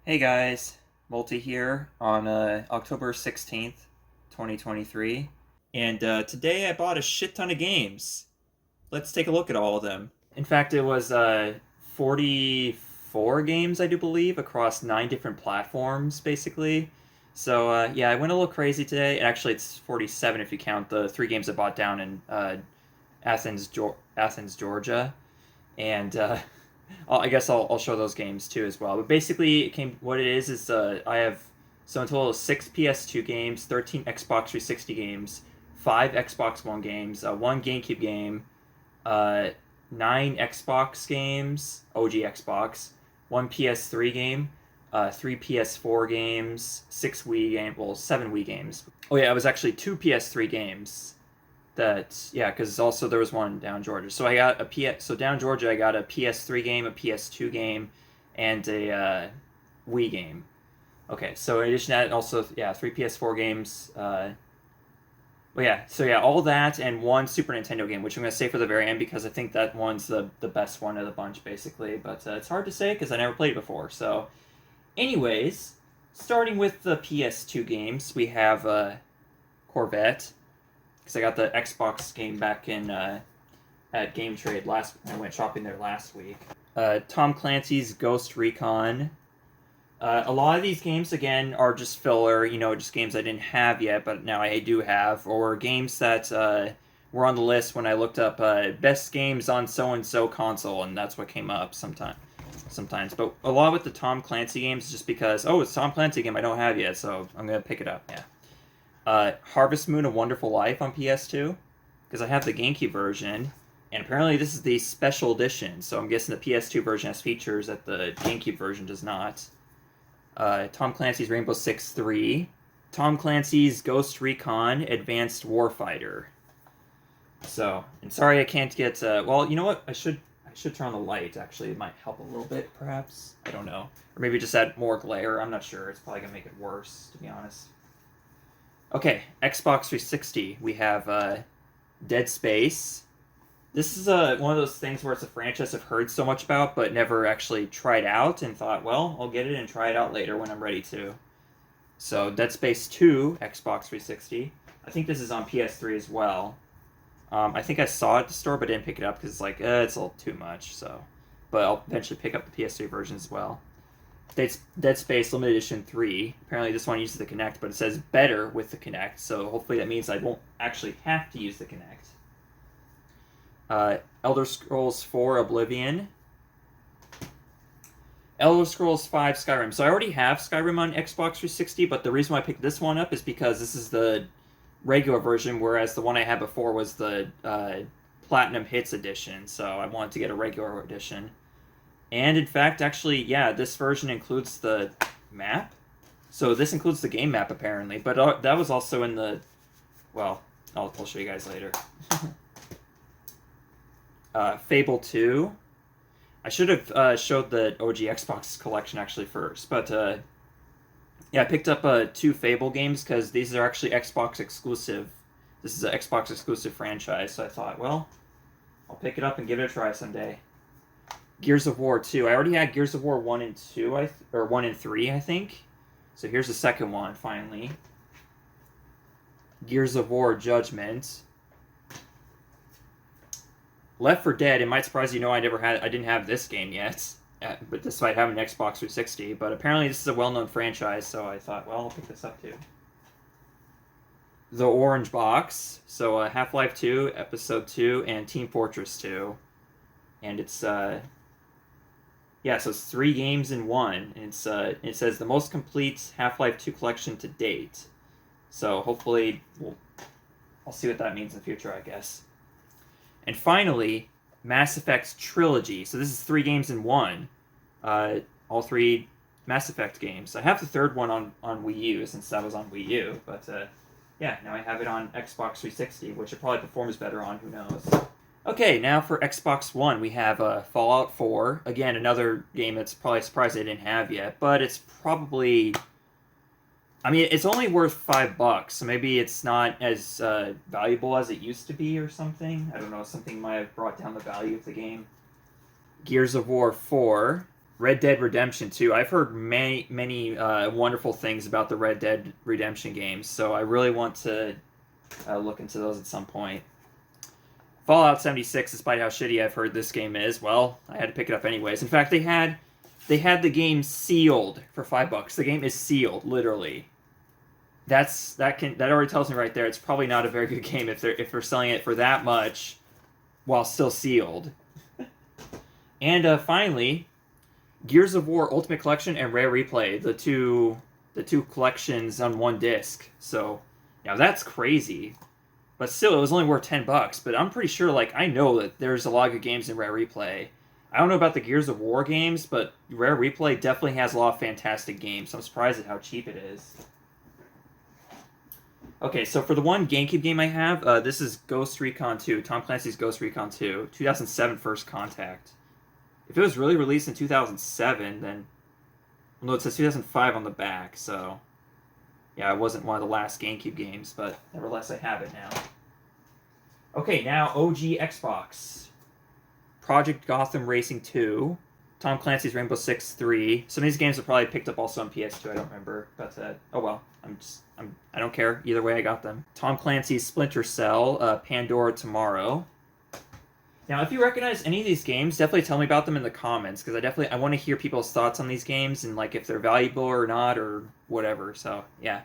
Hey guys, Multi here on October 16th, 2023. And today I bought a shit ton of games. Let's take a look at all of them. In fact, it was 44 games, I do believe, across 9 different platforms, basically. So yeah, I went a little crazy today. Actually, it's 47 if you count the 3 games I bought down in Athens, Georgia. And I guess I'll show those games too as well. But basically, what it is I have so in total 6 PS2 games, 13 Xbox 360 games, 5 Xbox One games, one GameCube game, 9 Xbox games, OG Xbox, one PS3 game, 3 PS4 games, 7 Wii games. Oh yeah, it was actually 2 PS3 games yeah, because also there was one down Georgia. So I got so down Georgia I got a PS3 game, a PS2 game, and a Wii game. Okay, so in addition to that, also 3 PS4 games. Well, yeah, so yeah, all that and one Super Nintendo game, which I'm gonna say for the very end because I think that one's the best one of the bunch, basically. But it's hard to say because I never played it before. So, anyways, starting with the PS2 games, we have Corvette because I got the Xbox game back in at Game Trade I went shopping there last week. Tom Clancy's Ghost Recon. A lot of these games again are just filler, just games I didn't have yet, but now I do have, or games that were on the list when I looked up best games on so and so console, and that's what came up sometimes. But a lot with the Tom Clancy games, just because it's a Tom Clancy game I don't have yet, so I'm gonna pick it up. Yeah. Harvest Moon: A Wonderful Life on PS2 because I have the GameCube version, and apparently this is the special edition. So I'm guessing the PS2 version has features that the GameCube version does not. Tom Clancy's Rainbow Six 3, Tom Clancy's Ghost Recon Advanced Warfighter. So, and sorry I can't get. Well, you know what? I should turn on the light. Actually, it might help a little bit, perhaps. I don't know, or maybe just add more glare. I'm not sure. It's probably gonna make it worse, to be honest. Okay, Xbox 360. We have Dead Space. This is one of those things where it's a franchise I've heard so much about, but never actually tried out, and thought, well, I'll get it and try it out later when I'm ready to. So, Dead Space 2, Xbox 360. I think this is on PS3 as well. I think I saw it at the store, but didn't pick it up because it's like, it's a little too much. So, but I'll eventually pick up the PS3 version as well. Dead Space Limited Edition 3. Apparently this one uses the Kinect, but it says better with the Kinect, so hopefully that means I won't actually have to use the Kinect. Elder Scrolls 4 Oblivion. Elder Scrolls 5 Skyrim. So I already have Skyrim on Xbox 360, but the reason why I picked this one up is because this is the regular version, whereas the one I had before was the Platinum Hits edition, so I wanted to get a regular edition. And in fact, actually, yeah, this version includes the map. So this includes the game map, apparently. But that was also in the... Well, I'll show you guys later. Fable 2. I should have showed the OG Xbox collection, actually, first. But, yeah, I picked up 2 Fable games because these are actually Xbox exclusive. This is an Xbox exclusive franchise, so I thought, well, I'll pick it up and give it a try someday. Gears of War 2. I already had Gears of War 1 and 2, or 1 and 3, I think. So here's the second one, finally. Gears of War Judgment. Left 4 Dead. It might surprise you, I didn't have this game yet, but despite having an Xbox 360. But apparently this is a well-known franchise, so I thought, well, I'll pick this up too. The Orange Box. So Half-Life 2, Episode 2, and Team Fortress 2. And it's so it's 3 games in one. And it says the most complete Half-Life 2 collection to date. So hopefully I'll see what that means in the future, I guess. And finally, Mass Effect Trilogy. So this is 3 games in one. All 3 Mass Effect games. I have the third one on Wii U since that was on Wii U, but yeah, now I have it on Xbox 360, which it probably performs better on. Who knows? Okay, now for Xbox One, we have Fallout 4. Again, another game that's probably surprised I didn't have yet, but it's probably... I mean, it's only worth $5, so maybe it's not as valuable as it used to be or something. I don't know, something might have brought down the value of the game. Gears of War 4. Red Dead Redemption 2. I've heard many wonderful things about the Red Dead Redemption games, so I really want to look into those at some point. Fallout 76, despite how shitty I've heard this game is, well, I had to pick it up anyways. In fact, they had the game sealed for $5. The game is sealed, literally. That already tells me right there it's probably not a very good game if they're selling it for that much while still sealed. And finally, Gears of War Ultimate Collection and Rare Replay, the two collections on one disc. So now that's crazy. But still, it was only worth $10. But I'm pretty sure, like, I know that there's a lot of good games in Rare Replay. I don't know about the Gears of War games, but Rare Replay definitely has a lot of fantastic games. So I'm surprised at how cheap it is. Okay, so for the one GameCube game I have, this is Ghost Recon 2, Tom Clancy's Ghost Recon 2, 2007 First Contact. If it was really released in 2007, then... Well, no, it says 2005 on the back, so... Yeah, it wasn't one of the last GameCube games, but nevertheless, I have it now. Okay, now OG Xbox. Project Gotham Racing 2. Tom Clancy's Rainbow Six 3. Some of these games are probably picked up also on PS2, I don't remember. But, oh well, I don't care. Either way, I got them. Tom Clancy's Splinter Cell, Pandora Tomorrow. Now, if you recognize any of these games, definitely tell me about them in the comments, because I want to hear people's thoughts on these games, and, like, if they're valuable or not, or whatever, so, yeah.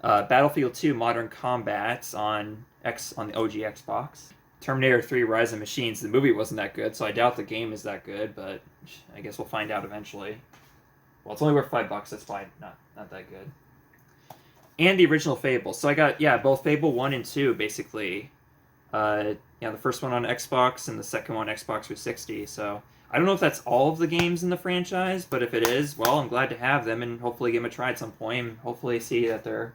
Battlefield 2 Modern Combat on the OG Xbox. Terminator 3 Rise of Machines. The movie wasn't that good, so I doubt the game is that good, but I guess we'll find out eventually. Well, it's only worth $5, that's fine. Not that good. And the original Fable. So I got, yeah, both Fable 1 and 2, basically. Yeah, the first one on Xbox and the second one Xbox 360. So I don't know if that's all of the games in the franchise, but if it is, well, I'm glad to have them and hopefully give them a try at some point and hopefully see that they're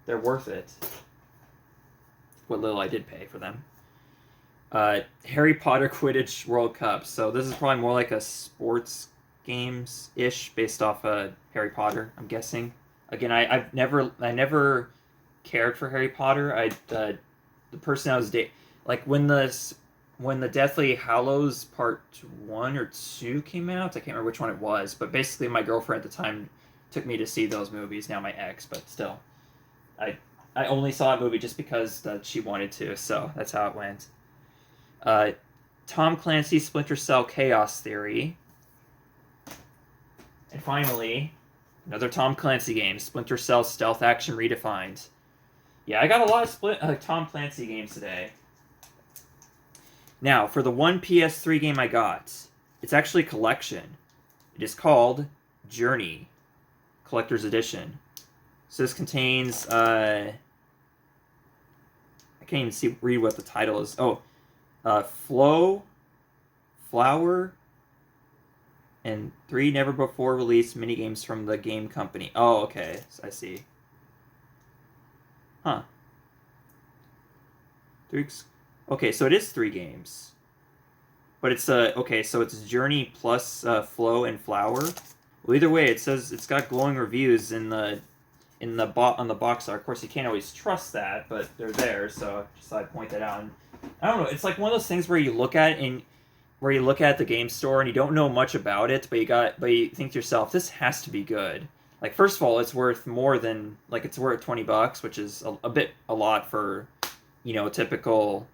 worth it. What little I did pay for them. Harry Potter Quidditch World Cup. So this is probably more like a sports games-ish based off Harry Potter, I'm guessing. Again, I never cared for Harry Potter. The person I was dating, like when the Deathly Hallows Part 1 or 2 came out, I can't remember which one it was, but basically my girlfriend at the time took me to see those movies, now my ex, but still. I only saw that movie just because she wanted to, so that's how it went. Tom Clancy's Splinter Cell Chaos Theory. And finally, another Tom Clancy game, Splinter Cell Stealth Action Redefined. Yeah, I got a lot of Tom Clancy games today. Now, for the one PS3 game I got, it's actually a collection. It is called Journey, Collector's Edition. So this contains, I can't even read what the title is. Oh, Flower, and 3 never-before-released minigames from the game company. Oh, okay, I see. Huh. Okay, so it is 3 games. But it's, okay, so it's Journey plus Flow and Flower. Well, either way, it says it's got glowing reviews on the box art. Of course, you can't always trust that, but they're there, so just thought I'd point that out. And I don't know, it's like one of those things where you look at the game store and you don't know much about it, but you think to yourself, this has to be good. Like, first of all, it's worth more than, like, it's worth $20, which is a lot for, you know, typical,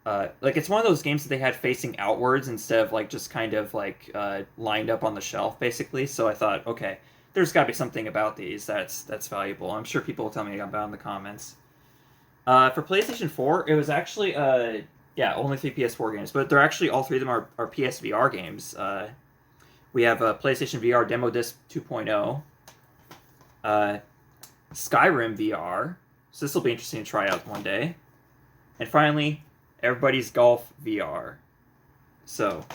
like, it's one of those games that they had facing outwards instead of, like, just kind of, like, lined up on the shelf, basically. So I thought, okay, there's got to be something about these that's valuable. I'm sure people will tell me about it in the comments. For PlayStation 4, it was actually, yeah, only 3 PS4 games, but they're actually, all 3 of them are PSVR games. We have PlayStation VR Demo Disc 2.0, Skyrim VR, so this will be interesting to try out one day, and finally, Everybody's Golf VR. So,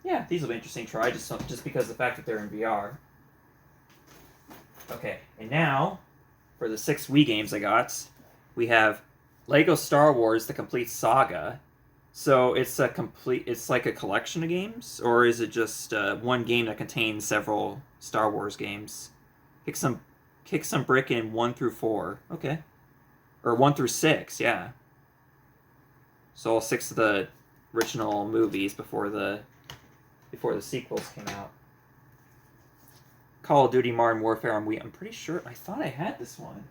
yeah, these will be interesting to try, just because of the fact that they're in VR. Okay, and now, for the 6 Wii games I got, we have Lego Star Wars: The Complete Saga. So it's like a collection of games, or is it just one game that contains several Star Wars games? Kick some brick in 1 through 4. Okay. Or 1 through 6, yeah. So all 6 of the original movies before the before the sequels came out. Call of Duty Modern Warfare on Wii. I'm pretty sure. I thought I had this one.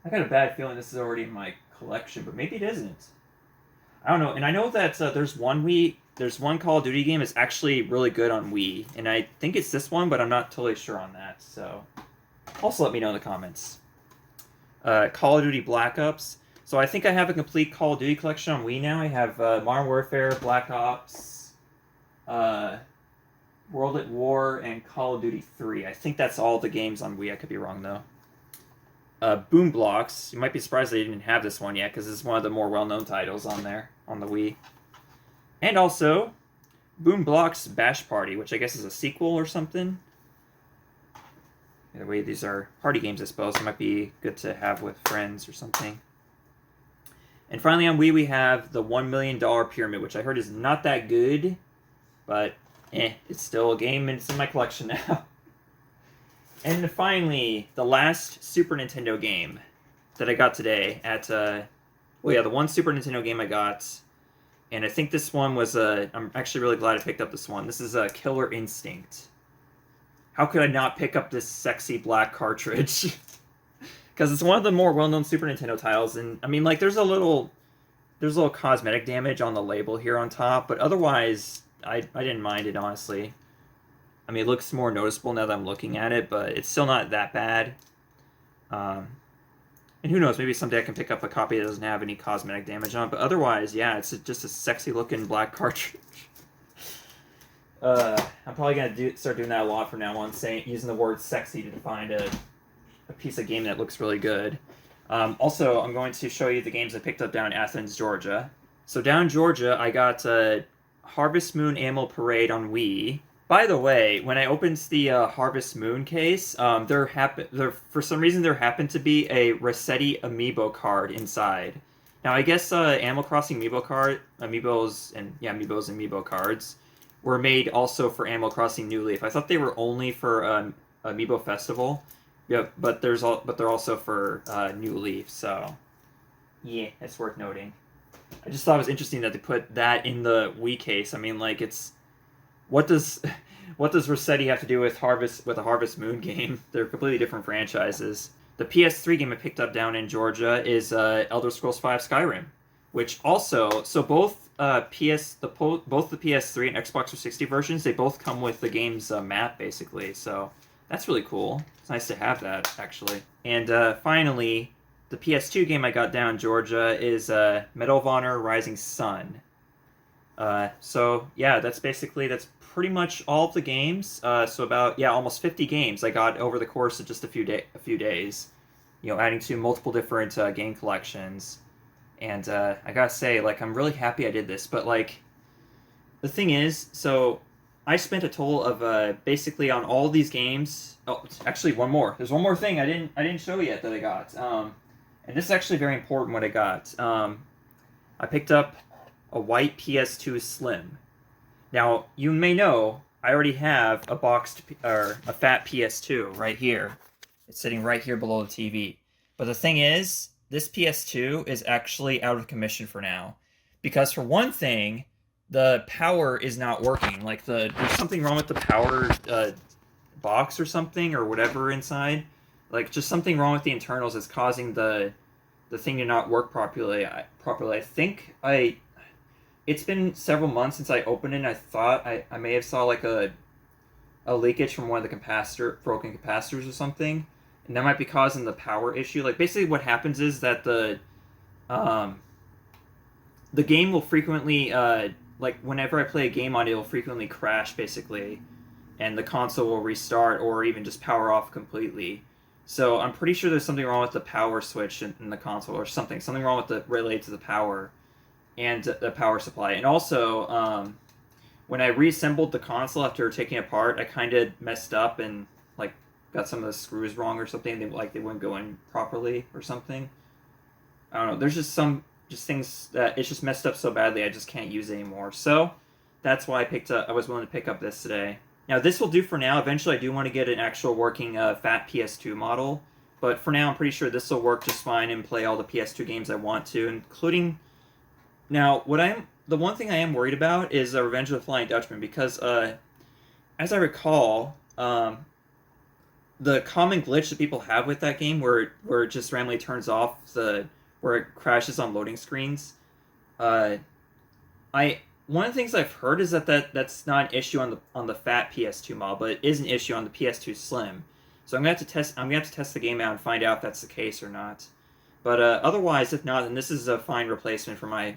I got a bad feeling this is already in my collection, but maybe it isn't. I don't know. And I know that there's one Call of Duty game that's actually really good on Wii, and I think it's this one, but I'm not totally sure on that. So, also let me know in the comments. Call of Duty Black Ops. So I think I have a complete Call of Duty collection on Wii now. I have Modern Warfare, Black Ops, World at War, and Call of Duty 3. I think that's all the games on Wii. I could be wrong, though. Boom Blocks. You might be surprised they didn't have this one yet, because it's one of the more well-known titles on there, on the Wii. And also, Boom Blocks Bash Party, which I guess is a sequel or something. Either way, these are party games, I suppose. It might be good to have with friends or something. And finally on Wii, we have the $1 Million Pyramid, which I heard is not that good, but it's still a game, and it's in my collection now. And finally, the last Super Nintendo game that I got today at, the one Super Nintendo game I got, and I think this one was, I'm actually really glad I picked up this one. This is Killer Instinct. How could I not pick up this sexy black cartridge? Because it's one of the more well-known Super Nintendo titles, and, I mean, like, there's a little cosmetic damage on the label here on top, but otherwise, I didn't mind it, honestly. I mean, it looks more noticeable now that I'm looking at it, but it's still not that bad. And who knows, maybe someday I can pick up a copy that doesn't have any cosmetic damage on it, but otherwise, yeah, it's just a sexy-looking black cartridge. I'm probably going to start doing that a lot from now on, using the word sexy to define a piece of game that looks really good. Also, I'm going to show you the games I picked up down in Athens, Georgia. So down in Georgia, I got Harvest Moon Animal Parade on Wii. By the way, when I opened the Harvest Moon case, for some reason there happened to be a Rossetti Amiibo card inside. Now I guess Animal Crossing Amiibos and Amiibo cards were made also for Animal Crossing New Leaf. I thought they were only for Amiibo Festival. Yeah, but they're also for New Leaf. So yeah, it's worth noting. I just thought it was interesting that they put that in the Wii case. I mean, like, what does Rossetti have to do with a Harvest Moon game? They're completely different franchises. The PS3 game I picked up down in Georgia is Elder Scrolls V Skyrim, which also both the PS3 and Xbox 360 versions, they both come with the game's map basically. So that's really cool. It's nice to have that actually. And finally, the PS2 game I got down in Georgia is Medal of Honor: Rising Sun. So yeah, that's pretty much all of the games. So about almost 50 games I got over the course of just a few days. You know, adding to multiple different game collections. And I gotta say, like, I'm really happy I did this. But like, the thing is, so I spent a total of basically on all these games. Oh, actually, one more. There's one more thing I didn't show yet that I got. And this is actually very important. What I got. I picked up a white PS2 Slim. Now, you may know I already have a fat PS2 right here. It's sitting right here below the TV. But the thing is, this PS2 is actually out of commission for now. Because for one thing, the power is not working. Like, there's something wrong with the power box or something, or whatever inside. Like, just something wrong with the internals is causing the thing to not work properly. I think it's been several months since I opened it, and I thought I may have saw like a leakage from one of the broken capacitors or something, and that might be causing the power issue. Like, basically what happens is that the game will frequently, like, whenever I play a game on it, it'll frequently crash, basically, and the console will restart or even just power off completely. So I'm pretty sure there's something wrong with the power switch in the console, or something wrong with the relay to the power and the power supply. And also, when I reassembled the console after taking it apart, I kind of messed up and like got some of the screws wrong or something. They wouldn't go in properly or something. I don't know. There's just things that it's just messed up so badly I just can't use it anymore. So that's why I was willing to pick up this today. Now, this will do for now. Eventually, I do want to get an actual working fat PS2 model. But for now, I'm pretty sure this will work just fine and play all the PS2 games I want to, including... Now, what I'm the one thing I am worried about is Revenge of the Flying Dutchman because, as I recall, the common glitch that people have with that game, where it just randomly turns off where it crashes on loading screens. Uh, I One of the things I've heard is that's not an issue on the fat PS2 model, but it is an issue on the PS2 Slim. So I'm gonna have to test the game out and find out if that's the case or not. But otherwise, if not, then this is a fine replacement for my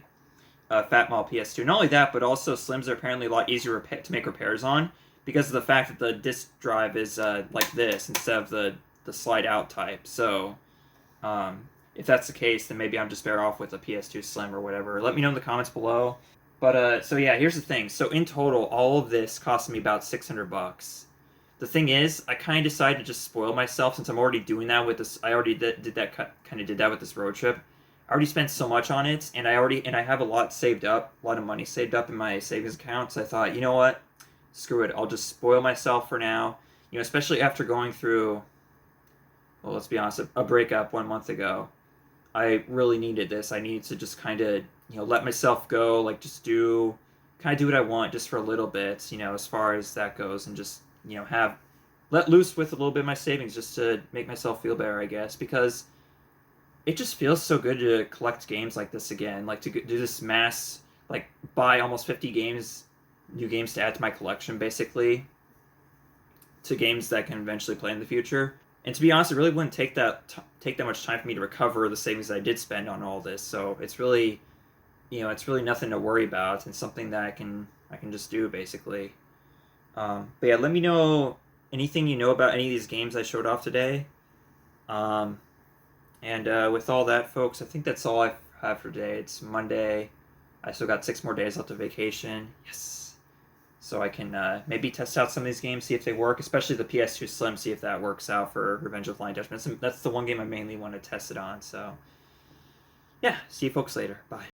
fat model PS2. Not only that, but also Slims are apparently a lot easier to make repairs on because of the fact that the disk drive is like this instead of the slide out type. So if that's the case, then maybe I'm just better off with a PS2 Slim or whatever. Let me know in the comments below. But so yeah, here's the thing. So in total, all of this cost me about $600. The thing is, I kind of decided to just spoil myself since I'm already doing that with this. I already did that kind of did that with this road trip. I already spent so much on it, and I have a lot saved up, a lot of money saved up in my savings account. So I thought, you know what, screw it. I'll just spoil myself for now. You know, especially after going through, well, let's be honest, a breakup 1 month ago. I really needed this. I needed to just kind of, let myself go, like just kind of do what I want just for a little bit, as far as that goes, and just, have let loose with a little bit of my savings just to make myself feel better, I guess, because it just feels so good to collect games like this again, like to do this mass, like buy almost 50 games, new games to add to my collection, basically, to games that I can eventually play in the future. And to be honest, it really wouldn't take that much time for me to recover the savings that I did spend on all this. So it's really, it's really nothing to worry about, and something that I can just do basically. But yeah, let me know anything you know about any of these games I showed off today. And with all that, folks, I think that's all I have for today. It's Monday. I still got 6 more days left of vacation. Yes. So I can maybe test out some of these games, see if they work, especially the PS2 Slim, see if that works out for Revenge of the Flying Dutchman. That's the one game I mainly want to test it on. So, yeah, see you folks later. Bye.